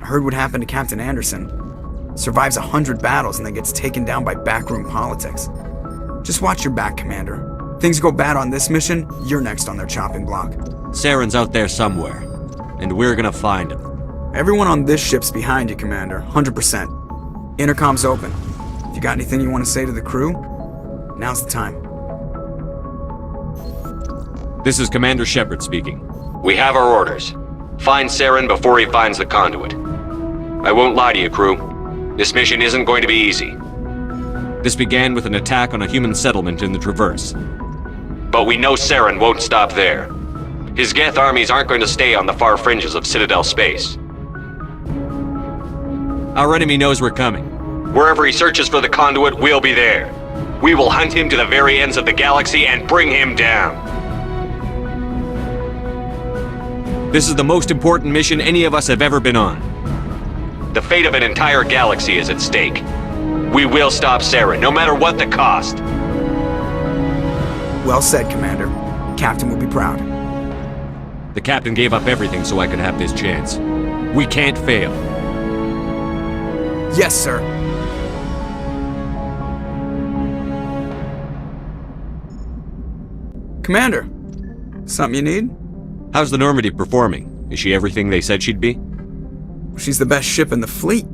I heard what happened to Captain Anderson. Survives 100 battles and then gets taken down by backroom politics. Just watch your back, Commander. Things go bad on this mission, you're next on their chopping block. Saren's out there somewhere, and we're gonna find him. Everyone on this ship's behind you, Commander, 100%. Intercom's open. If you got anything you want to say to the crew, now's the time. This is Commander Shepard speaking. We have our orders. Find Saren before he finds the conduit. I won't lie to you, crew. This mission isn't going to be easy. This began with an attack on a human settlement in the Traverse. But we know Saren won't stop there. His Geth armies aren't going to stay on the far fringes of Citadel space. Our enemy knows we're coming. Wherever he searches for the conduit, we'll be there. We will hunt him to the very ends of the galaxy and bring him down. This is the most important mission any of us have ever been on. The fate of an entire galaxy is at stake. We will stop Saren, no matter what the cost. Well said, Commander. Captain will be proud. The captain gave up everything so I could have this chance. We can't fail. Yes, sir. Commander, something you need? How's the Normandy performing? Is she everything they said she'd be? She's the best ship in the fleet,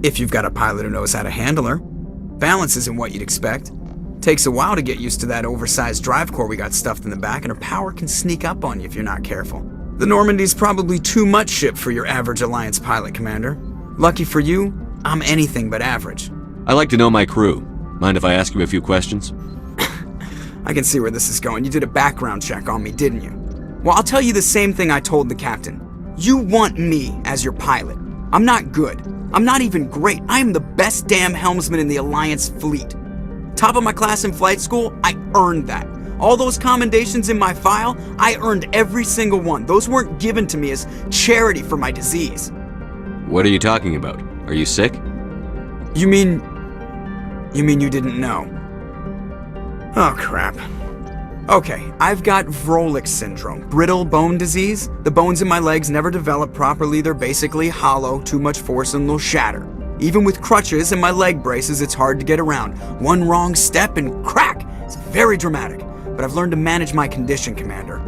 if you've got a pilot who knows how to handle her. Balance isn't what you'd expect. Takes a while to get used to that oversized drive core we got stuffed in the back, and her power can sneak up on you if you're not careful. The Normandy's probably too much ship for your average Alliance pilot, Commander. Lucky for you, I'm anything but average. I like to know my crew. Mind if I ask you a few questions? I can see where this is going. You did a background check on me, didn't you? Well, I'll tell you the same thing I told the captain. You want me as your pilot. I'm not good. I'm not even great. I am the best damn helmsman in the Alliance fleet. Top of my class in flight school, I earned that. All those commendations in my file, I earned every single one. Those weren't given to me as charity for my disease. What are you talking about? Are you sick? You mean you didn't know? Oh, crap. Okay, I've got Vrolik syndrome, brittle bone disease. The bones in my legs never develop properly. They're basically hollow, too much force and they'll shatter. Even with crutches and my leg braces, it's hard to get around. One wrong step and crack! It's very dramatic, but I've learned to manage my condition, Commander.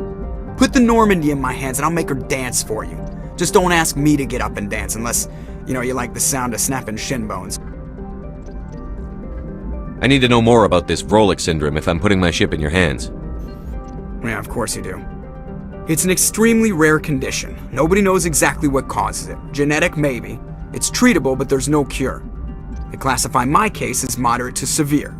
Put the Normandy in my hands and I'll make her dance for you. Just don't ask me to get up and dance unless, you like the sound of snapping shin bones. I need to know more about this Vrolik syndrome if I'm putting my ship in your hands. Yeah, of course you do. It's an extremely rare condition. Nobody knows exactly what causes it. Genetic, maybe. It's treatable, but there's no cure. They classify my case as moderate to severe.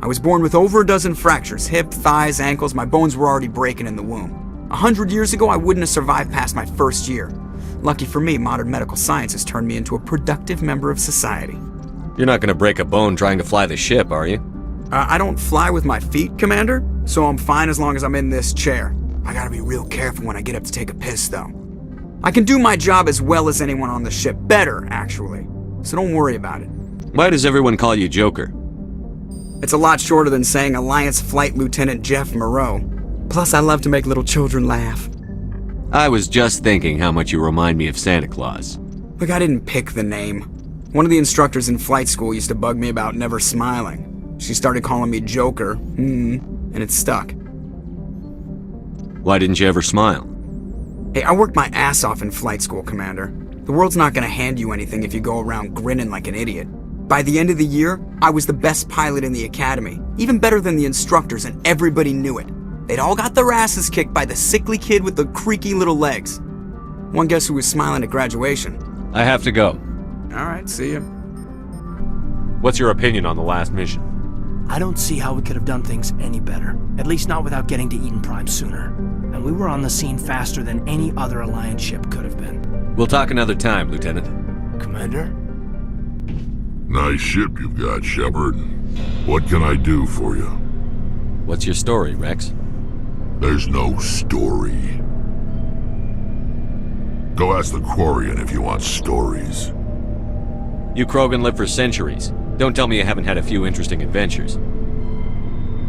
I was born with over a dozen fractures, hip, thighs, ankles. My bones were already breaking in the womb. 100 years ago, I wouldn't have survived past my first year. Lucky for me, modern medical science has turned me into a productive member of society. You're not gonna break a bone trying to fly the ship, are you? I don't fly with my feet, Commander, so I'm fine as long as I'm in this chair. I gotta be real careful when I get up to take a piss, though. I can do my job as well as anyone on the ship. Better, actually. So don't worry about it. Why does everyone call you Joker? It's a lot shorter than saying Alliance Flight Lieutenant Jeff Moreau. Plus, I love to make little children laugh. I was just thinking how much you remind me of Santa Claus. Look, I didn't pick the name. One of the instructors in flight school used to bug me about never smiling. She started calling me Joker, and it stuck. Why didn't you ever smile? Hey, I worked my ass off in flight school, Commander. The world's not gonna hand you anything if you go around grinning like an idiot. By the end of the year, I was the best pilot in the academy, even better than the instructors, and everybody knew it. They'd all got their asses kicked by the sickly kid with the creaky little legs. One guess who was smiling at graduation? I have to go. All right, see ya. What's your opinion on the last mission? I don't see how we could have done things any better, at least not without getting to Eden Prime sooner. And we were on the scene faster than any other Alliance ship could have been. We'll talk another time, Lieutenant. Commander? Nice ship you've got, Shepard. What can I do for you? What's your story, Rex? There's no story. Go ask the Quarian if you want stories. You Krogan lived for centuries. Don't tell me you haven't had a few interesting adventures.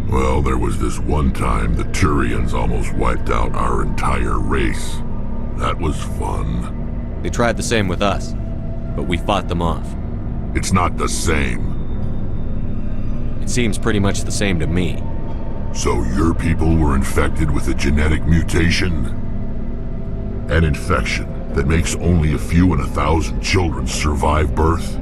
Well, there was this one time the Turians almost wiped out our entire race. That was fun. They tried the same with us. but we fought them off. It's not the same. It seems pretty much the same to me. So your people were infected with a genetic mutation? An infection that makes only a few in 1,000 children survive birth?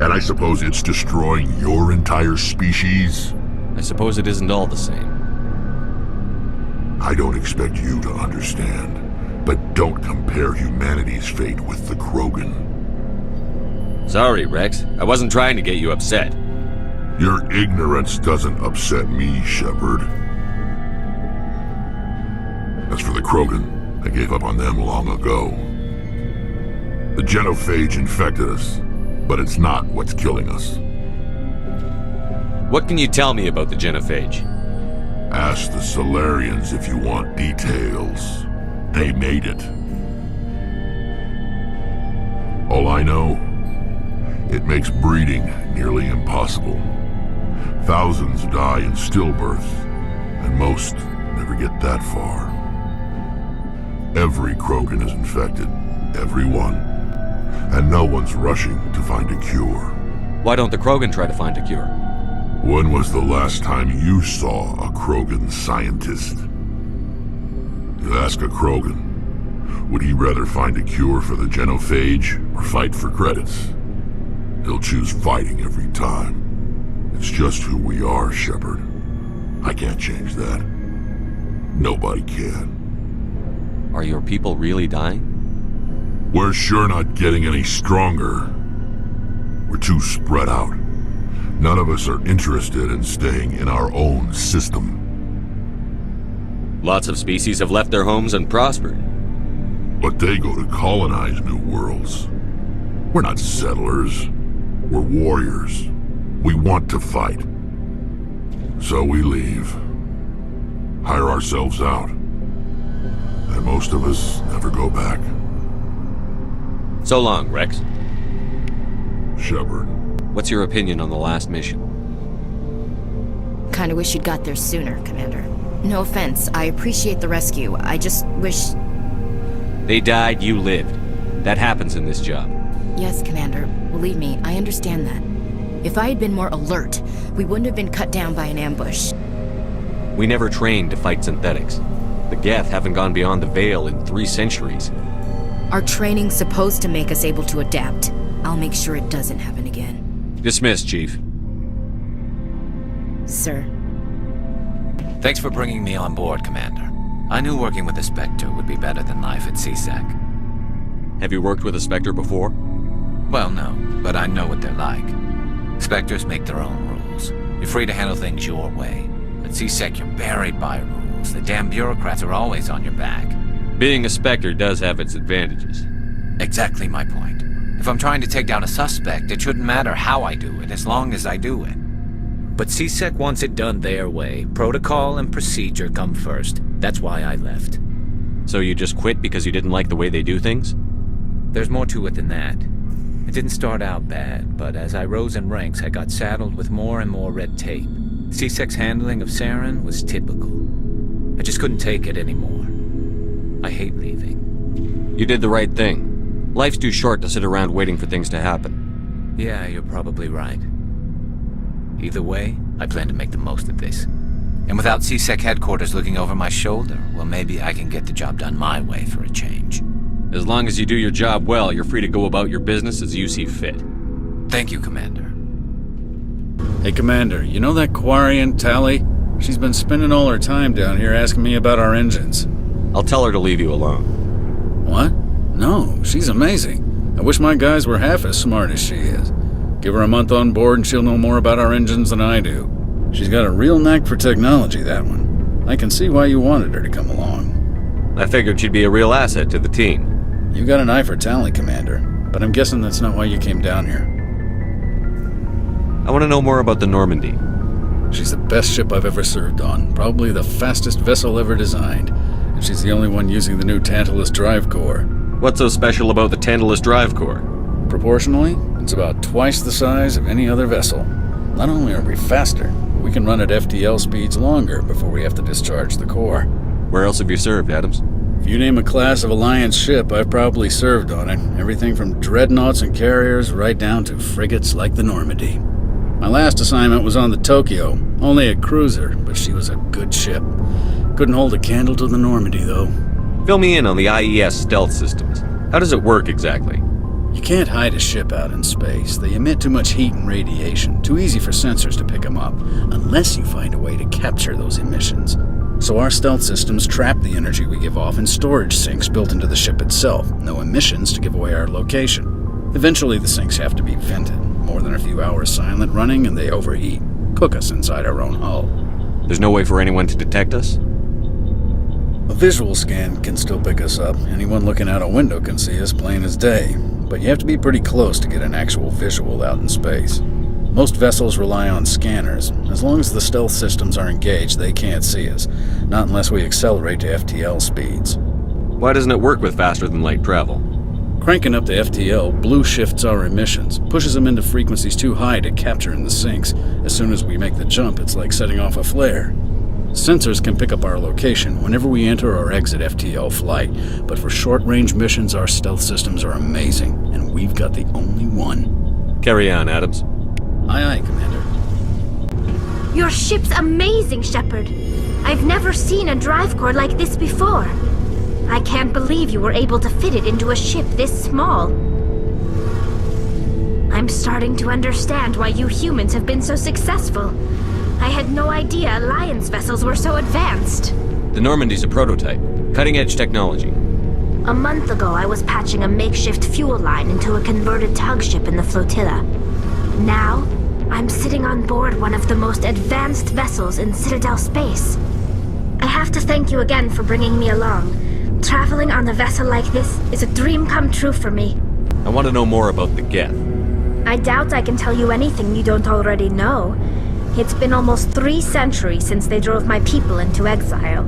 And I suppose it's destroying your entire species? I suppose it isn't all the same. I don't expect you to understand, but don't compare humanity's fate with the Krogan. Sorry, Rex. I wasn't trying to get you upset. Your ignorance doesn't upset me, Shepard. As for the Krogan, I gave up on them long ago. The genophage infected us, but it's not what's killing us. What can you tell me about the genophage? Ask the Solarians if you want details. They made it. All I know, it makes breeding nearly impossible. Thousands die in stillbirth, and most never get that far. Every Krogan is infected, every one. And no one's rushing to find a cure. Why don't the Krogan try to find a cure? When was the last time you saw a Krogan scientist? You ask a Krogan, would he rather find a cure for the genophage or fight for credits? He'll choose fighting every time. It's just who we are, Shepard. I can't change that. Nobody can. Are your people really dying? We're sure not getting any stronger. We're too spread out. None of us are interested in staying in our own system. Lots of species have left their homes and prospered. But they go to colonize new worlds. We're not settlers. We're warriors. We want to fight. So we leave. Hire ourselves out. And most of us never go back. So long, Rex. Shepard. What's your opinion on the last mission? Kinda wish you'd got there sooner, Commander. No offense, I appreciate the rescue. I just wish... They died, you lived. That happens in this job. Yes, Commander. Believe me, I understand that. If I had been more alert, we wouldn't have been cut down by an ambush. We never trained to fight synthetics. The Geth haven't gone beyond the Veil in 3 centuries. Our training's supposed to make us able to adapt. I'll make sure it doesn't happen again. Dismissed, Chief. Sir. Thanks for bringing me on board, Commander. I knew working with a Spectre would be better than life at CSEC. Have you worked with a Spectre before? Well, no, but I know what they're like. Spectres make their own rules. You're free to handle things your way. At CSEC, you're buried by rules. The damn bureaucrats are always on your back. Being a Spectre does have its advantages. Exactly my point. If I'm trying to take down a suspect, it shouldn't matter how I do it, as long as I do it. But CSEC wants it done their way. Protocol and procedure come first. That's why I left. So you just quit because you didn't like the way they do things? There's more to it than that. It didn't start out bad, but as I rose in ranks, I got saddled with more and more red tape. CSEC's handling of Saren was typical. I just couldn't take it anymore. I hate leaving. You did the right thing. Life's too short to sit around waiting for things to happen. Yeah, you're probably right. Either way, I plan to make the most of this. And without CSEC headquarters looking over my shoulder, well, maybe I can get the job done my way for a change. As long as you do your job well, you're free to go about your business as you see fit. Thank you, Commander. Hey, Commander, you know that Quarian, Tally? She's been spending all her time down here asking me about our engines. I'll tell her to leave you alone. What? No, she's amazing. I wish my guys were half as smart as she is. Give her a month on board and she'll know more about our engines than I do. She's got a real knack for technology, that one. I can see why you wanted her to come along. I figured she'd be a real asset to the team. You got an eye for talent, Commander, but I'm guessing that's not why you came down here. I want to know more about the Normandy. She's the best ship I've ever served on, probably the fastest vessel ever designed, and she's the only one using the new Tantalus drive core. What's so special about the Tantalus drive core? Proportionally, it's about twice the size of any other vessel. Not only are we faster, but we can run at FTL speeds longer before we have to discharge the core. Where else have you served, Adams? If you name a class of Alliance ship, I've probably served on it. Everything from dreadnoughts and carriers right down to frigates like the Normandy. My last assignment was on the Tokyo, only a cruiser, but she was a good ship. Couldn't hold a candle to the Normandy, though. Fill me in on the IES stealth systems. How does it work exactly? You can't hide a ship out in space. They emit too much heat and radiation, too easy for sensors to pick them up, unless you find a way to capture those emissions. So our stealth systems trap the energy we give off in storage sinks built into the ship itself. No emissions to give away our location. Eventually the sinks have to be vented. More than a few hours silent running and they overheat. Cook us inside our own hull. There's no way for anyone to detect us? A visual scan can still pick us up. Anyone looking out a window can see us plain as day. But you have to be pretty close to get an actual visual out in space. Most vessels rely on scanners. As long as the stealth systems are engaged, they can't see us. Not unless we accelerate to FTL speeds. Why doesn't it work with faster-than-light travel? Cranking up to FTL blue shifts our emissions, pushes them into frequencies too high to capture in the sinks. As soon as we make the jump, it's like setting off a flare. Sensors can pick up our location whenever we enter or exit FTL flight, but for short-range missions, our stealth systems are amazing, and we've got the only one. Carry on, Adams. Aye, Commander. Your ship's amazing, Shepard. I've never seen a drive core like this before. I can't believe you were able to fit it into a ship this small. I'm starting to understand why you humans have been so successful. I had no idea Alliance vessels were so advanced. The Normandy's a prototype. Cutting-edge technology. A month ago, I was patching a makeshift fuel line into a converted tug ship in the flotilla. Now, I'm sitting on board one of the most advanced vessels in Citadel space. I have to thank you again for bringing me along. Traveling on a vessel like this is a dream come true for me. I want to know more about the Geth. I doubt I can tell you anything you don't already know. It's been almost 3 centuries since they drove my people into exile.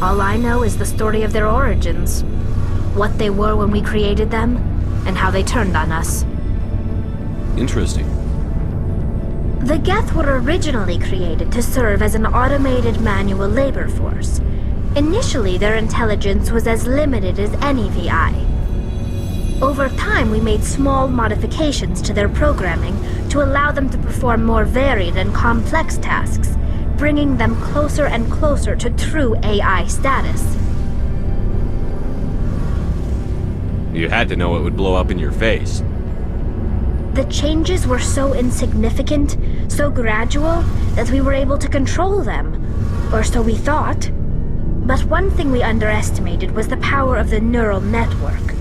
All I know is the story of their origins. What they were when we created them, and how they turned on us. Interesting. The Geth were originally created to serve as an automated manual labor force. Initially, their intelligence was as limited as any VI. Over time, we made small modifications to their programming to allow them to perform more varied and complex tasks, bringing them closer and closer to true AI status. You had to know it would blow up in your face. The changes were so insignificant, so gradual, that we were able to control them. Or so we thought. But one thing we underestimated was the power of the neural network.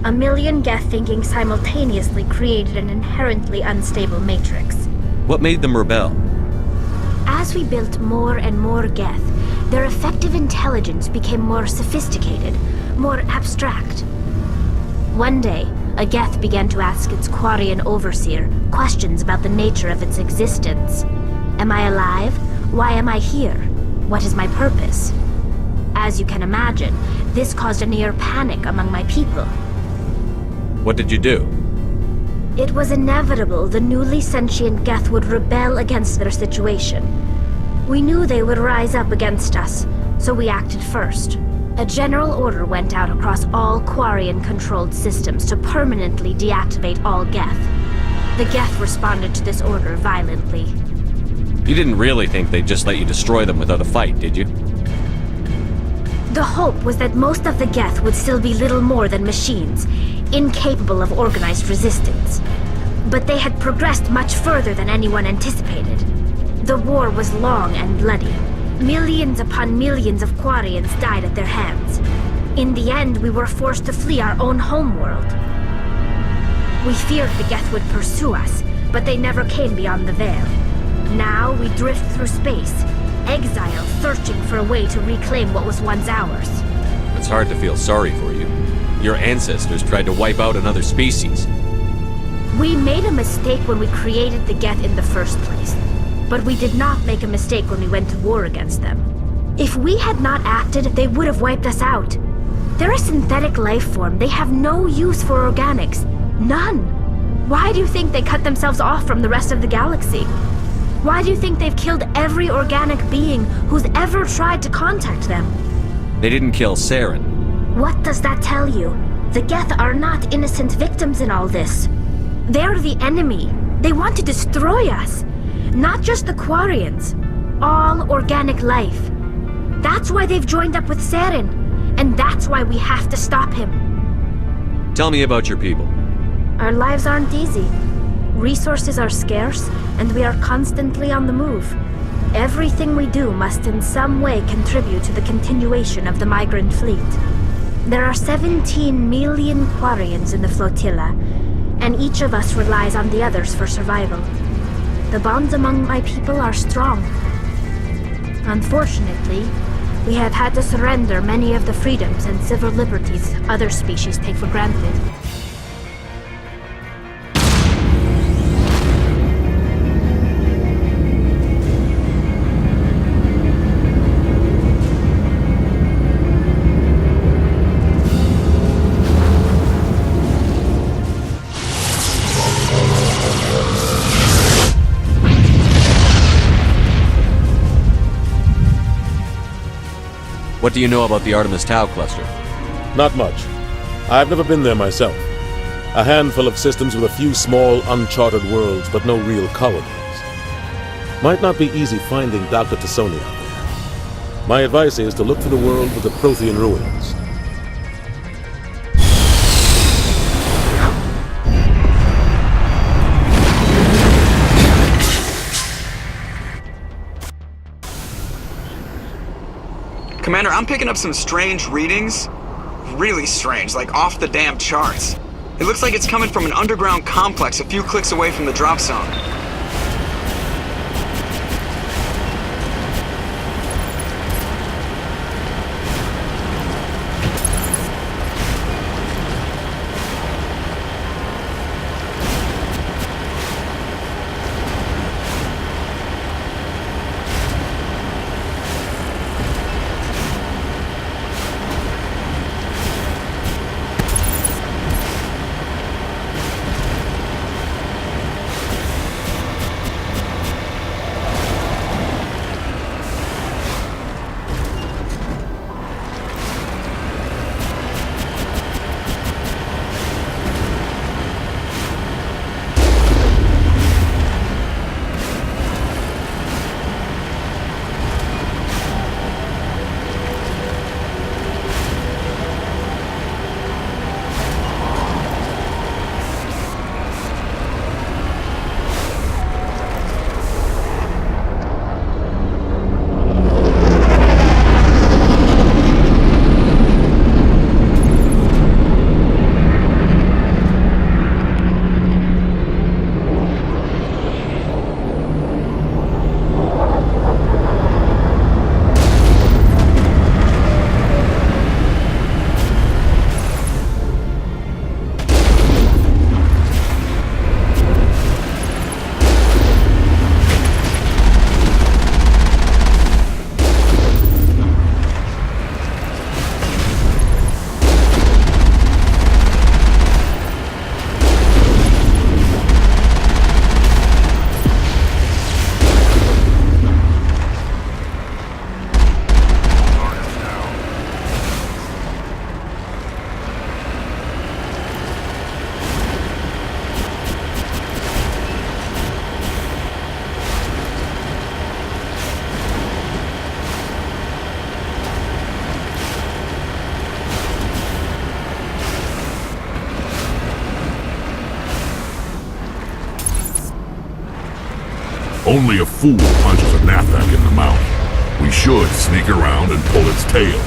A million Geth thinking simultaneously created an inherently unstable matrix. What made them rebel? As we built more and more Geth, their effective intelligence became more sophisticated, more abstract. One day, a Geth began to ask its Quarian overseer questions about the nature of its existence. Am I alive? Why am I here? What is my purpose? As you can imagine, this caused a near panic among my people. What did you do? It was inevitable the newly sentient Geth would rebel against their situation. We knew they would rise up against us, so we acted first. A general order went out across all Quarian-controlled systems to permanently deactivate all Geth. The Geth responded to this order violently. You didn't really think they'd just let you destroy them without a fight, did you? The hope was that most of the Geth would still be little more than machines, incapable of organized resistance. But they had progressed much further than anyone anticipated. The war was long and bloody. Millions upon millions of Quarians died at their hands. In the end, we were forced to flee our own homeworld. We feared the Geth would pursue us, but they never came beyond the Veil. Now we drift through space, exile, searching for a way to reclaim what was once ours. It's hard to feel sorry for you. Your ancestors tried to wipe out another species. We made a mistake when we created the Geth in the first place. But we did not make a mistake when we went to war against them. If we had not acted, they would have wiped us out. They're a synthetic life form. They have no use for organics. None. Why do you think they cut themselves off from the rest of the galaxy? Why do you think they've killed every organic being who's ever tried to contact them? They didn't kill Saren. What does that tell you? The Geth are not innocent victims in all this. They're the enemy. They want to destroy us. Not just the Quarians. All organic life. That's why they've joined up with Saren. And that's why we have to stop him. Tell me about your people. Our lives aren't easy. Resources are scarce, and we are constantly on the move. Everything we do must in some way contribute to the continuation of the migrant fleet. There are 17 million Quarians in the flotilla, and each of us relies on the others for survival. The bonds among my people are strong. Unfortunately, we have had to surrender many of the freedoms and civil liberties other species take for granted. What do you know about the Artemis Tau cluster? Not much. I've never been there myself. A handful of systems with a few small, uncharted worlds, but no real colonies. Might not be easy finding Dr. T'Soni out there. My advice is to look for the world with the Prothean ruins. Commander, I'm picking up some strange readings. Really strange, like off the damn charts. It looks like it's coming from an underground complex a few clicks away from the drop zone. Only a fool punches a Nathak in the mouth. We should sneak around and pull its tail.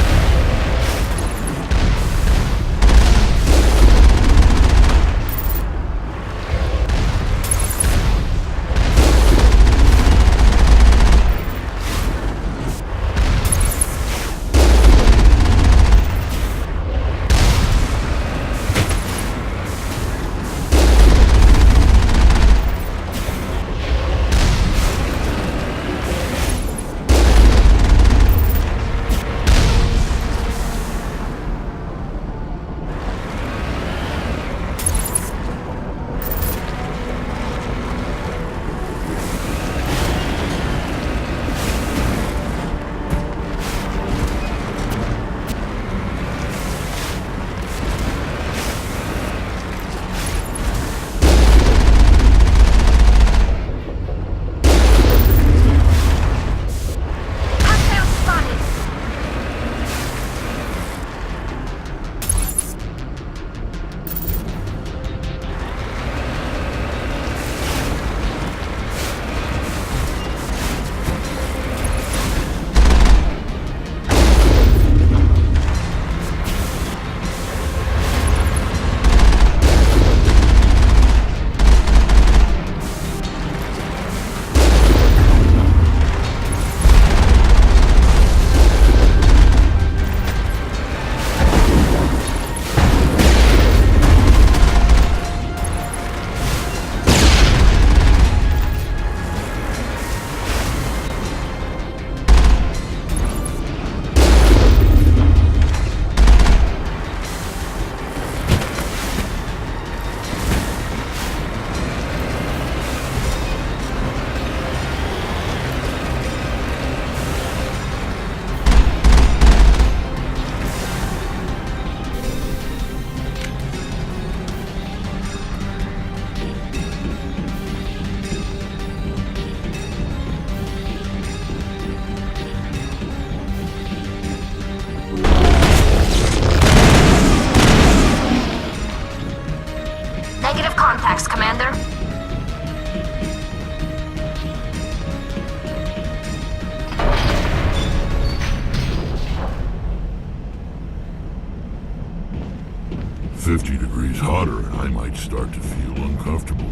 50 degrees hotter and I might start to feel uncomfortable.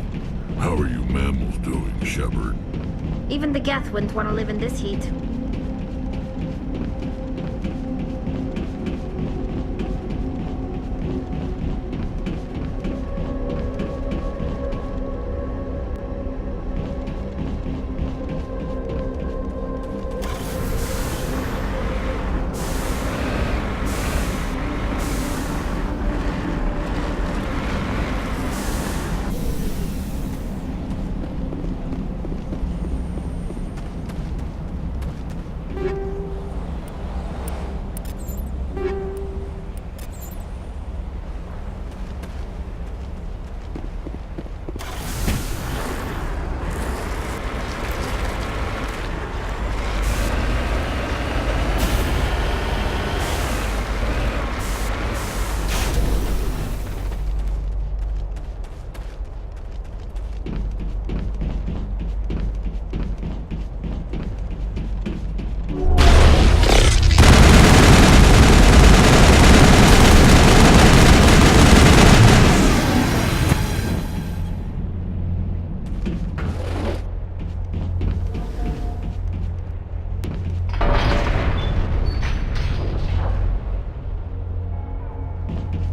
How are you mammals doing, Shepard? Even the Geth wouldn't want to live in this heat.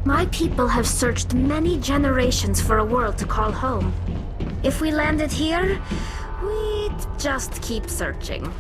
My people have searched many generations for a world to call home. If we landed here, we'd just keep searching.